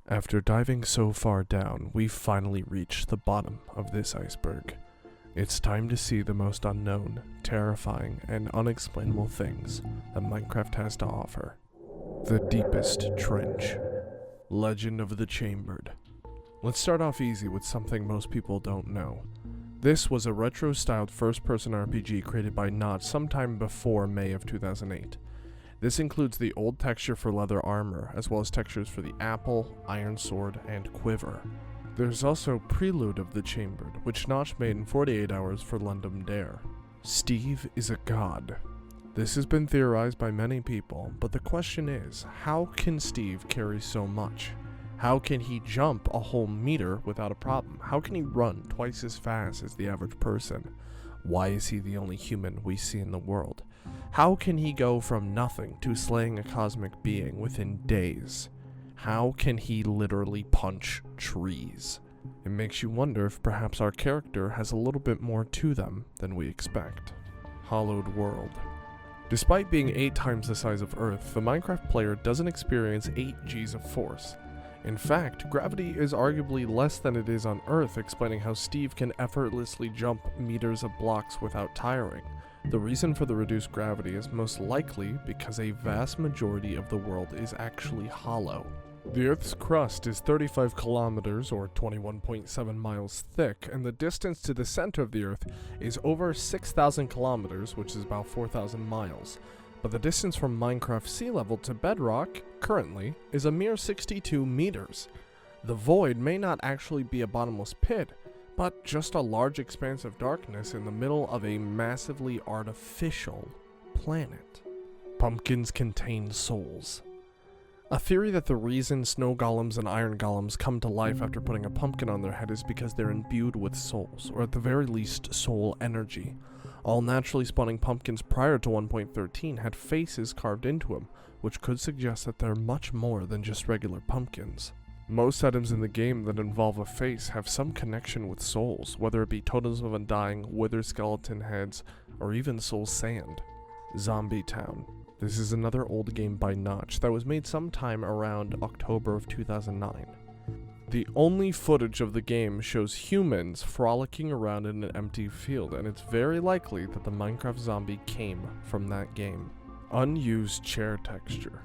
After diving so far down, we've finally reached the bottom of this iceberg. It's time to see the most unknown, terrifying, and unexplainable things that Minecraft has to offer. The deepest trench. Legend of the Chambered. Let's start off easy with something most people don't know. This was a retro-styled first-person RPG created by Notch sometime before May of 2008. This includes the old texture for leather armor, as well as textures for the apple, iron sword, and quiver. There's also Prelude of the Chambered, which Notch made in 48 hours for London Dare. Steve is a god. This has been theorized by many people, but the question is, how can Steve carry so much? How can he jump a whole meter without a problem? How can he run twice as fast as the average person? Why is he the only human we see in the world? How can he go from nothing to slaying a cosmic being within days? How can he literally punch trees? It makes you wonder if perhaps our character has a little bit more to them than we expect. Hallowed World. Despite being 8 times the size of Earth, the Minecraft player doesn't experience 8 Gs of force. In fact, gravity is arguably less than it is on Earth, explaining how Steve can effortlessly jump meters of blocks without tiring. The reason for the reduced gravity is most likely because a vast majority of the world is actually hollow. The Earth's crust is 35 kilometers or 21.7 miles thick, and the distance to the center of the Earth is over 6,000 kilometers, which is about 4,000 miles. But the distance from Minecraft sea level to bedrock, currently, is a mere 62 meters. The void may not actually be a bottomless pit, but just a large expanse of darkness in the middle of a massively artificial planet. Pumpkins contain souls. A theory that the reason snow golems and iron golems come to life after putting a pumpkin on their head is because they're imbued with souls, or at the very least, soul energy. All naturally spawning pumpkins prior to 1.13 had faces carved into them, which could suggest that they're much more than just regular pumpkins. Most items in the game that involve a face have some connection with souls, whether it be totems of undying, withered skeleton heads, or even soul sand. Zombie Town. This is another old game by Notch that was made sometime around October of 2009. The only footage of the game shows humans frolicking around in an empty field, and it's very likely that the Minecraft zombie came from that game. Unused chair texture.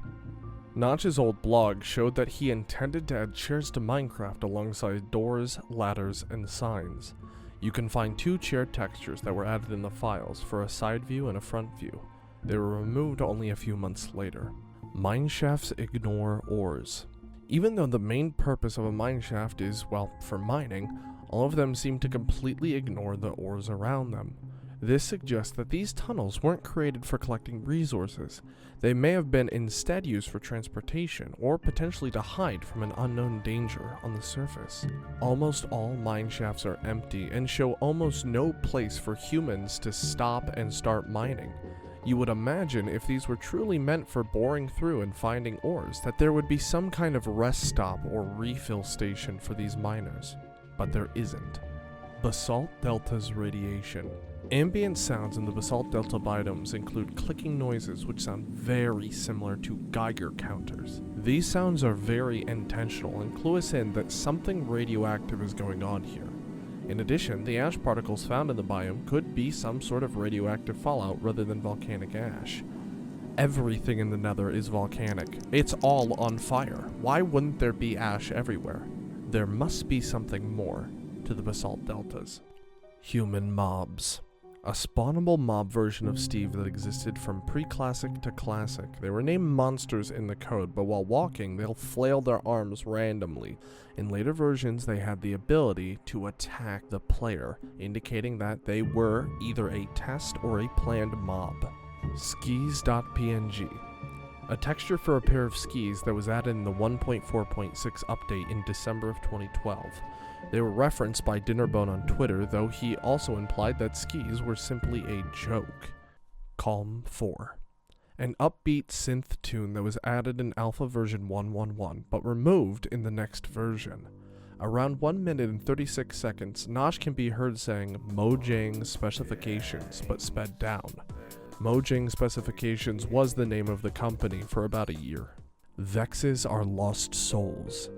Notch's old blog showed that he intended to add chairs to Minecraft alongside doors, ladders, and signs. You can find 2 chair textures that were added in the files for a side view and a front view. They were removed only a few months later. Mineshafts ignore ores. Even though the main purpose of a mineshaft is, well, for mining, all of them seem to completely ignore the ores around them. This suggests that these tunnels weren't created for collecting resources. They may have been instead used for transportation, or potentially to hide from an unknown danger on the surface. Almost all mineshafts are empty and show almost no place for humans to stop and start mining. You would imagine if these were truly meant for boring through and finding ores, that there would be some kind of rest stop or refill station for these miners. But there isn't. Basalt Delta's radiation. Ambient sounds in the Basalt Delta biomes include clicking noises which sound very similar to Geiger counters. These sounds are very intentional and clue us in that something radioactive is going on here. In addition, the ash particles found in the biome could be some sort of radioactive fallout rather than volcanic ash. Everything in the Nether is volcanic. It's all on fire. Why wouldn't there be ash everywhere? There must be something more to the Basalt Deltas. Human mobs. A spawnable mob version of Steve that existed from pre-classic to classic. They were named monsters in the code, but while walking, they'll flail their arms randomly. In later versions, they had the ability to attack the player, indicating that they were either a test or a planned mob. Skis.png. A texture for a pair of skis that was added in the 1.4.6 update in December of 2012. They were referenced by Dinnerbone on Twitter, though he also implied that skis were simply a joke. Calm 4. An upbeat synth tune that was added in alpha version 1.1.1, but removed in the next version. Around 1 minute and 36 seconds, Notch can be heard saying Mojang specifications, but sped down. Mojang Specifications was the name of the company for about a year. Vexes are lost souls.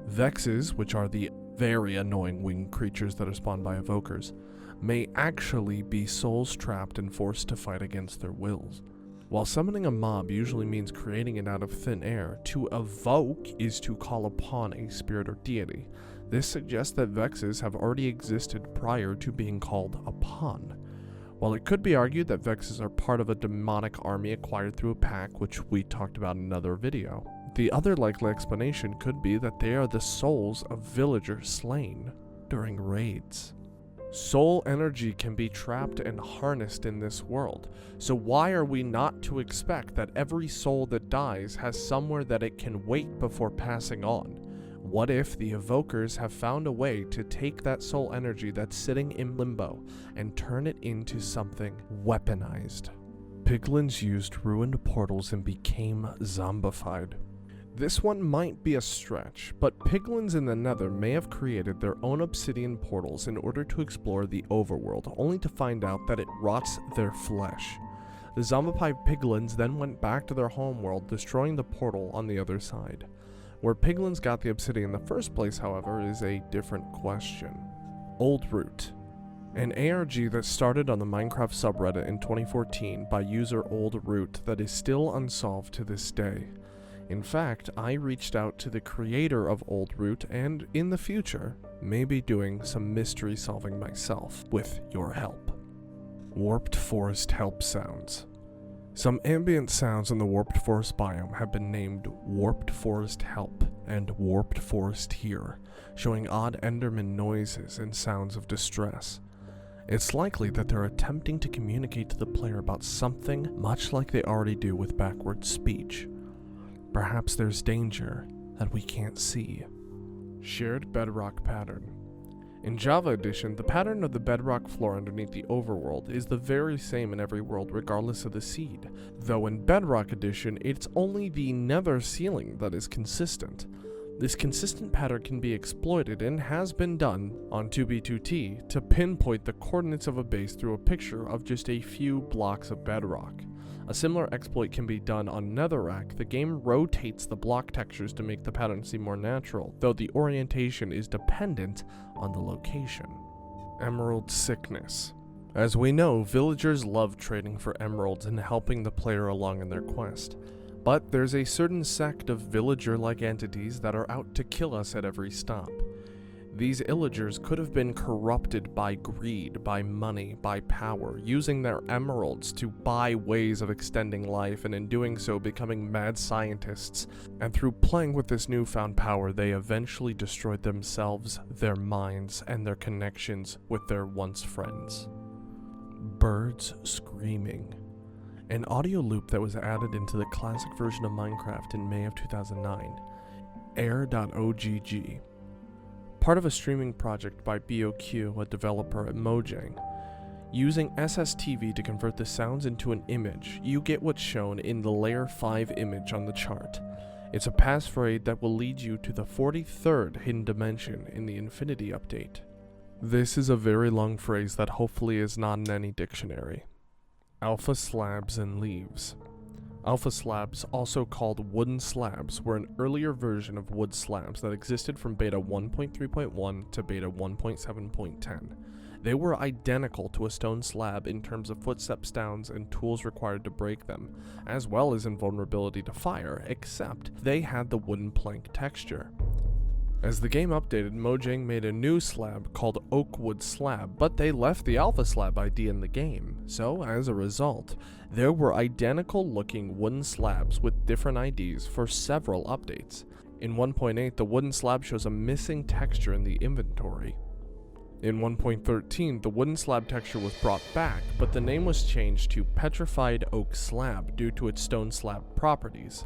Vexes, which are the very annoying winged creatures that are spawned by evokers, may actually be souls trapped and forced to fight against their wills. While summoning a mob usually means creating it out of thin air, to evoke is to call upon a spirit or deity. This suggests that Vexes have already existed prior to being called upon. While it could be argued that Vexes are part of a demonic army acquired through a pack, which we talked about in another video, the other likely explanation could be that they are the souls of villagers slain during raids. Soul energy can be trapped and harnessed in this world, so why are we not to expect that every soul that dies has somewhere that it can wait before passing on? What if the evokers have found a way to take that soul energy that's sitting in limbo and turn it into something weaponized? Piglins used ruined portals and became zombified. This one might be a stretch, but piglins in the Nether may have created their own obsidian portals in order to explore the overworld, only to find out that it rots their flesh. The zombified piglins then went back to their homeworld, destroying the portal on the other side. Where piglins got the obsidian in the first place, however, is a different question. Old Root, an ARG that started on the Minecraft subreddit in 2014 by user Old Root that is still unsolved to this day. In fact, I reached out to the creator of Old Root and, in the future, may be doing some mystery solving myself with your help. Warped Forest Help Sounds. Some ambient sounds in the Warped Forest biome have been named Warped Forest Help and Warped Forest Hear, showing odd Enderman noises and sounds of distress. It's likely that they're attempting to communicate to the player about something much like they already do with backwards speech. Perhaps there's danger that we can't see. Shared bedrock pattern. In Java Edition, the pattern of the bedrock floor underneath the overworld is the very same in every world regardless of the seed, though in Bedrock Edition, it's only the nether ceiling that is consistent. This consistent pattern can be exploited and has been done on 2b2t to pinpoint the coordinates of a base through a picture of just a few blocks of bedrock. A similar exploit can be done on Netherrack. The game rotates the block textures to make the pattern seem more natural, though the orientation is dependent on the location. Emerald Sickness. As we know, villagers love trading for emeralds and helping the player along in their quest. But there's a certain sect of villager-like entities that are out to kill us at every stop. These illagers could have been corrupted by greed, by money, by power, using their emeralds to buy ways of extending life, and in doing so becoming mad scientists. And through playing with this newfound power, they eventually destroyed themselves, their minds, and their connections with their once friends. Birds screaming. An audio loop that was added into the classic version of Minecraft in May of 2009. Air.ogg. Part of a streaming project by BOQ, a developer at Mojang. Using SSTV to convert the sounds into an image, you get what's shown in the Layer 5 image on the chart. It's a passphrase that will lead you to the 43rd hidden dimension in the Infinity update. This is a very long phrase that hopefully is not in any dictionary. Alpha slabs and leaves. Alpha slabs, also called wooden slabs, were an earlier version of wood slabs that existed from beta 1.3.1 to beta 1.7.10. They were identical to a stone slab in terms of footsteps downs and tools required to break them, as well as in vulnerability to fire, except they had the wooden plank texture. As the game updated, Mojang made a new slab called Oakwood Slab, but they left the Alpha Slab ID in the game, so as a result, there were identical looking wooden slabs with different IDs for several updates. In 1.8, the wooden slab shows a missing texture in the inventory. In 1.13, the wooden slab texture was brought back, but the name was changed to Petrified Oak Slab due to its stone slab properties.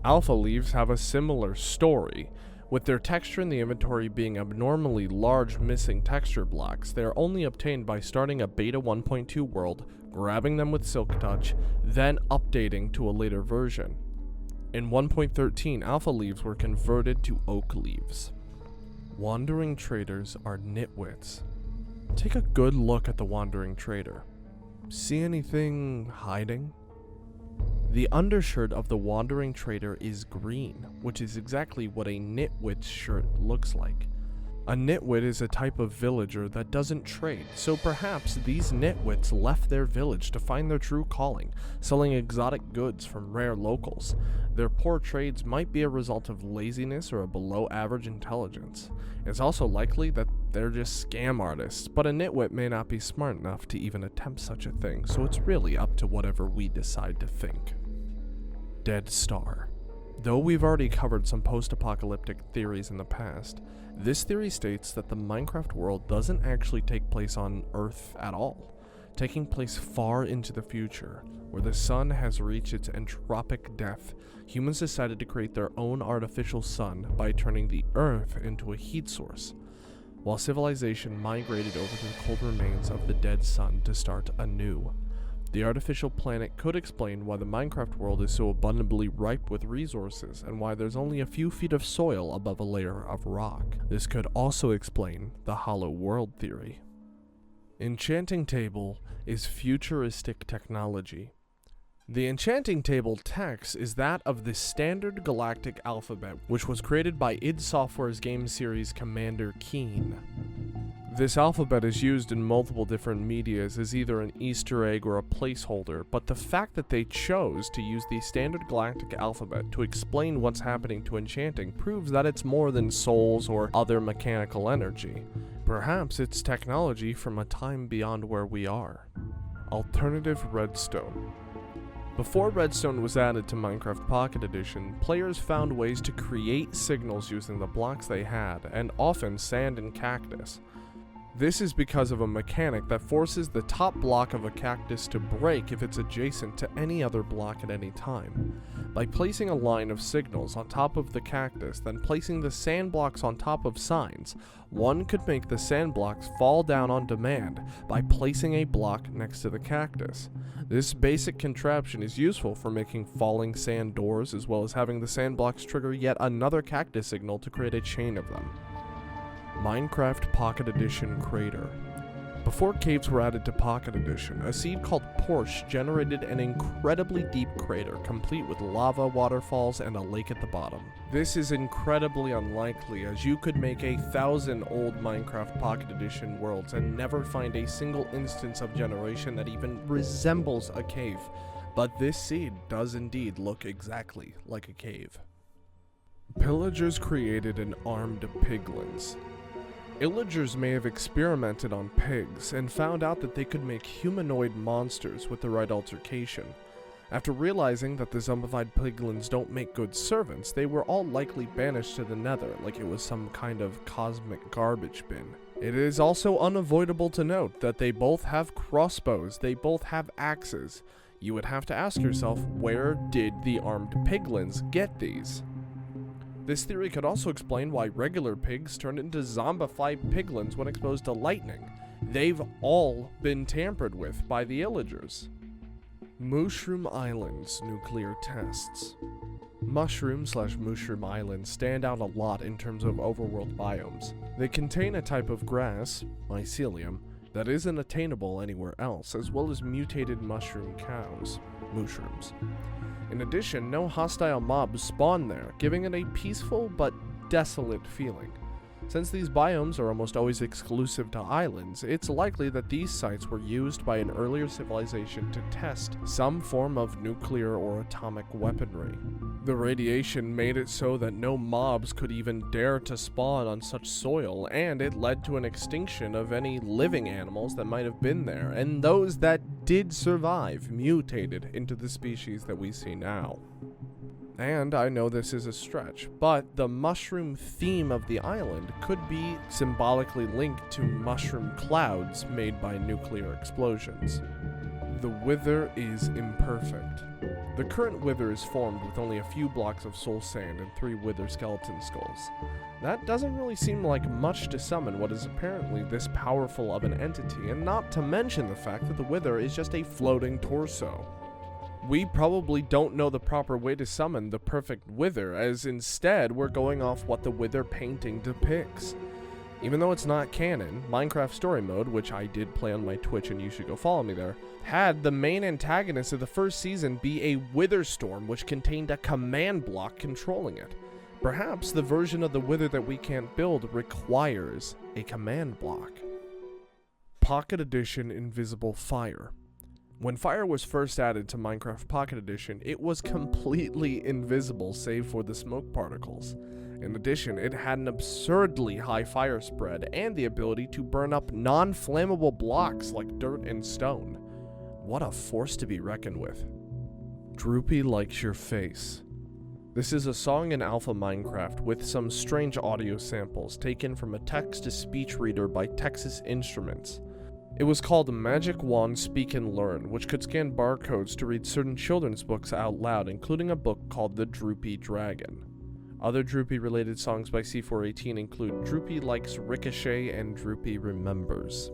Alpha leaves have a similar story. With their texture in the inventory being abnormally large missing texture blocks, they are only obtained by starting a beta 1.2 world, grabbing them with Silk Touch, then updating to a later version. In 1.13, alpha leaves were converted to oak leaves. Wandering traders are nitwits. Take a good look at the wandering trader. See anything hiding? The undershirt of the wandering trader is green, which is exactly what a nitwit shirt looks like. A nitwit is a type of villager that doesn't trade, so perhaps these nitwits left their village to find their true calling, selling exotic goods from rare locals. Their poor trades might be a result of laziness or a below-average intelligence. It's also likely that they're just scam artists, but a nitwit may not be smart enough to even attempt such a thing, so it's really up to whatever we decide to think. Dead Star. Though we've already covered some post-apocalyptic theories in the past, this theory states that the Minecraft world doesn't actually take place on Earth at all, taking place far into the future, where the sun has reached its entropic death. Humans decided to create their own artificial sun by turning the Earth into a heat source, while civilization migrated over to the cold remains of the dead sun to start anew. The artificial planet could explain why the Minecraft world is so abundantly ripe with resources and why there's only a few feet of soil above a layer of rock. This could also explain the Hallowed World theory. Enchanting table is futuristic technology. The enchanting table text is that of the standard galactic alphabet, which was created by id Software's game series Commander Keen. This alphabet is used in multiple different medias as either an Easter egg or a placeholder, but the fact that they chose to use the standard galactic alphabet to explain what's happening to enchanting proves that it's more than souls or other mechanical energy. Perhaps it's technology from a time beyond where we are. Alternative Redstone. Before Redstone was added to Minecraft Pocket Edition, players found ways to create signals using the blocks they had, and often sand and cactus. This is because of a mechanic that forces the top block of a cactus to break if it's adjacent to any other block at any time. By placing a line of signals on top of the cactus, then placing the sand blocks on top of signs, one could make the sand blocks fall down on demand by placing a block next to the cactus. This basic contraption is useful for making falling sand doors, as well as having the sand blocks trigger yet another cactus signal to create a chain of them. Minecraft Pocket Edition Crater. Before caves were added to Pocket Edition, a seed called Porsche generated an incredibly deep crater, complete with lava waterfalls and a lake at the bottom. This is incredibly unlikely, as you could make 1,000 old Minecraft Pocket Edition worlds and never find a single instance of generation that even resembles a cave. But this seed does indeed look exactly like a cave. Pillagers created an armed piglins. Illagers may have experimented on pigs and found out that they could make humanoid monsters with the right altercation. After realizing that the zombified piglins don't make good servants, they were all likely banished to the nether like it was some kind of cosmic garbage bin. It is also unavoidable to note that they both have crossbows, they both have axes. You would have to ask yourself, where did the armed piglins get these? This theory could also explain why regular pigs turned into zombified piglins when exposed to lightning. They've all been tampered with by the illagers. Mushroom Island's nuclear tests. Mushroom Islands stand out a lot in terms of overworld biomes. They contain a type of grass, mycelium, that isn't attainable anywhere else, as well as mutated mushroom cows, mushrooms. In addition, no hostile mobs spawn there, giving it a peaceful but desolate feeling. Since these biomes are almost always exclusive to islands, it's likely that these sites were used by an earlier civilization to test some form of nuclear or atomic weaponry. The radiation made it so that no mobs could even dare to spawn on such soil, and it led to an extinction of any living animals that might have been there, and those that did survive mutated into the species that we see now. And I know this is a stretch, but the mushroom theme of the island could be symbolically linked to mushroom clouds made by nuclear explosions. The wither is imperfect. The current wither is formed with only a few blocks of soul sand and 3 wither skeleton skulls. That doesn't really seem like much to summon what is apparently this powerful of an entity, and not to mention the fact that the wither is just a floating torso. We probably don't know the proper way to summon the perfect wither, as instead we're going off what the wither painting depicts. Even though it's not canon, Minecraft Story Mode, which I did play on my Twitch and you should go follow me there, had the main antagonist of the first season be a wither storm which contained a command block controlling it. Perhaps the version of the wither that we can't build requires a command block. Pocket Edition Invisible Fire. When fire was first added to Minecraft Pocket Edition, it was completely invisible save for the smoke particles. In addition, it had an absurdly high fire spread and the ability to burn up non-flammable blocks like dirt and stone. What a force to be reckoned with. Droopy Likes Your Face. This is a song in Alpha Minecraft with some strange audio samples taken from a text-to-speech reader by Texas Instruments. It was called Magic Wand Speak and Learn, which could scan barcodes to read certain children's books out loud, including a book called The Droopy Dragon. Other Droopy-related songs by C418 include Droopy Likes Ricochet and Droopy Remembers.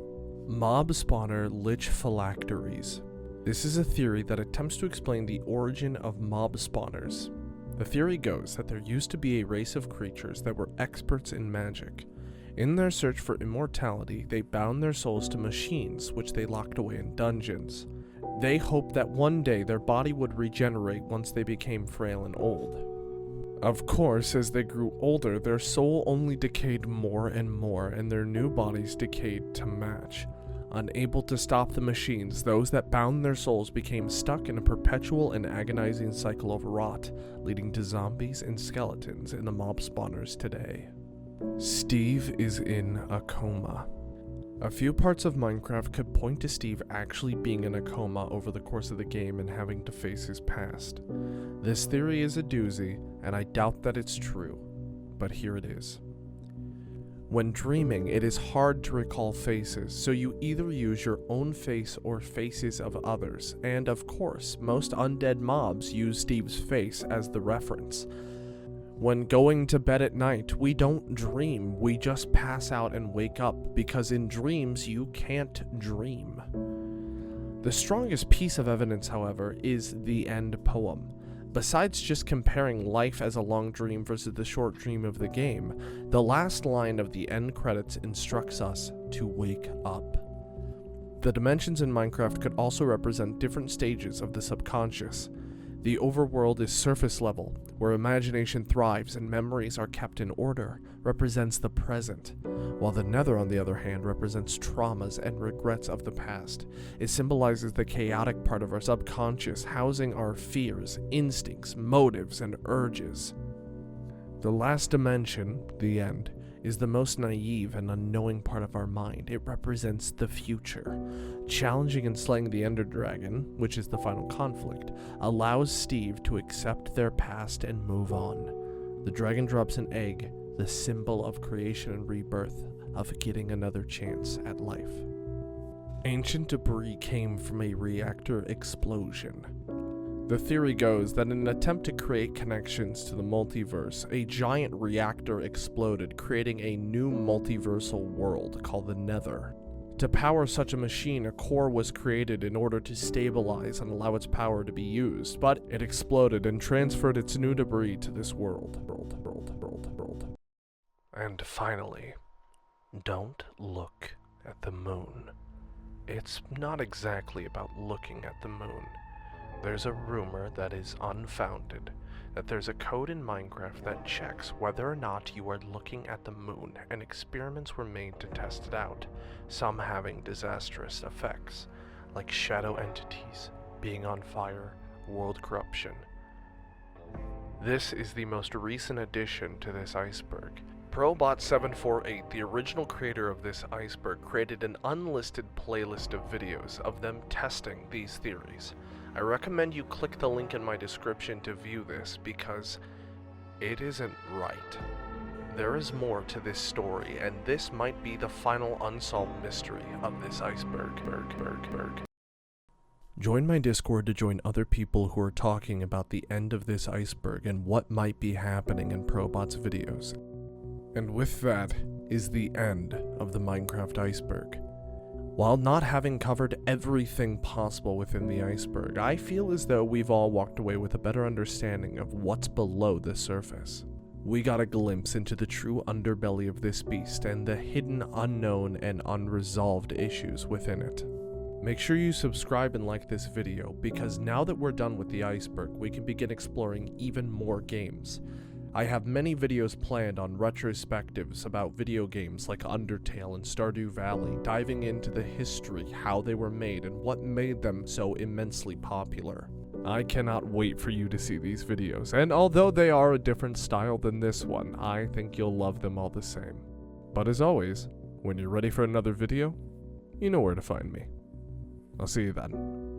Mob Spawner Lich Phylacteries. This is a theory that attempts to explain the origin of mob spawners. The theory goes that there used to be a race of creatures that were experts in magic. In their search for immortality, they bound their souls to machines, which they locked away in dungeons. They hoped that one day their body would regenerate once they became frail and old. Of course, as they grew older, their soul only decayed more and more, and their new bodies decayed to match. Unable to stop the machines, those that bound their souls became stuck in a perpetual and agonizing cycle of rot, leading to zombies and skeletons in the mob spawners today. Steve is in a coma. A few parts of Minecraft could point to Steve actually being in a coma over the course of the game and having to face his past. This theory is a doozy, and I doubt that it's true, but here it is. When dreaming, it is hard to recall faces, so you either use your own face or faces of others, and of course, most undead mobs use Steve's face as the reference. When going to bed at night, we don't dream, we just pass out and wake up, because in dreams you can't dream. The strongest piece of evidence, however, is the end poem. Besides just comparing life as a long dream versus the short dream of the game, the last line of the end credits instructs us to wake up. The dimensions in Minecraft could also represent different stages of the subconscious. The overworld is surface level, where imagination thrives and memories are kept in order, represents the present, while the nether, on the other hand, represents traumas and regrets of the past. It symbolizes the chaotic part of our subconscious, housing our fears, instincts, motives, and urges. The last dimension, the end, is the most naive and unknowing part of our mind. It represents the future. Challenging and slaying the Ender Dragon, which is the final conflict, allows Steve to accept their past and move on. The dragon drops an egg, the symbol of creation and rebirth, of getting another chance at life. Ancient debris came from a reactor explosion. The theory goes that in an attempt to create connections to the multiverse, a giant reactor exploded, creating a new multiversal world called the Nether. To power such a machine, a core was created in order to stabilize and allow its power to be used, but it exploded and transferred its new debris to this world. And finally, don't look at the moon. It's not exactly about looking at the moon. There's a rumor that is unfounded, that there's a code in Minecraft that checks whether or not you are looking at the moon, and experiments were made to test it out, some having disastrous effects, like shadow entities, being on fire, world corruption. This is the most recent addition to this iceberg. Probot748, the original creator of this iceberg, created an unlisted playlist of videos of them testing these theories. I recommend you click the link in my description to view this because it isn't right. There is more to this story, and this might be the final unsolved mystery of this iceberg. Join my Discord to join other people who are talking about the end of this iceberg and what might be happening in Probot's videos. And with that is the end of the Minecraft Iceberg. While not having covered everything possible within the iceberg, I feel as though we've all walked away with a better understanding of what's below the surface. We got a glimpse into the true underbelly of this beast and the hidden, unknown, and unresolved issues within it. Make sure you subscribe and like this video, because now that we're done with the iceberg, we can begin exploring even more games. I have many videos planned on retrospectives about video games like Undertale and Stardew Valley, diving into the history, how they were made, and what made them so immensely popular. I cannot wait for you to see these videos, and although they are a different style than this one, I think you'll love them all the same. But as always, when you're ready for another video, you know where to find me. I'll see you then.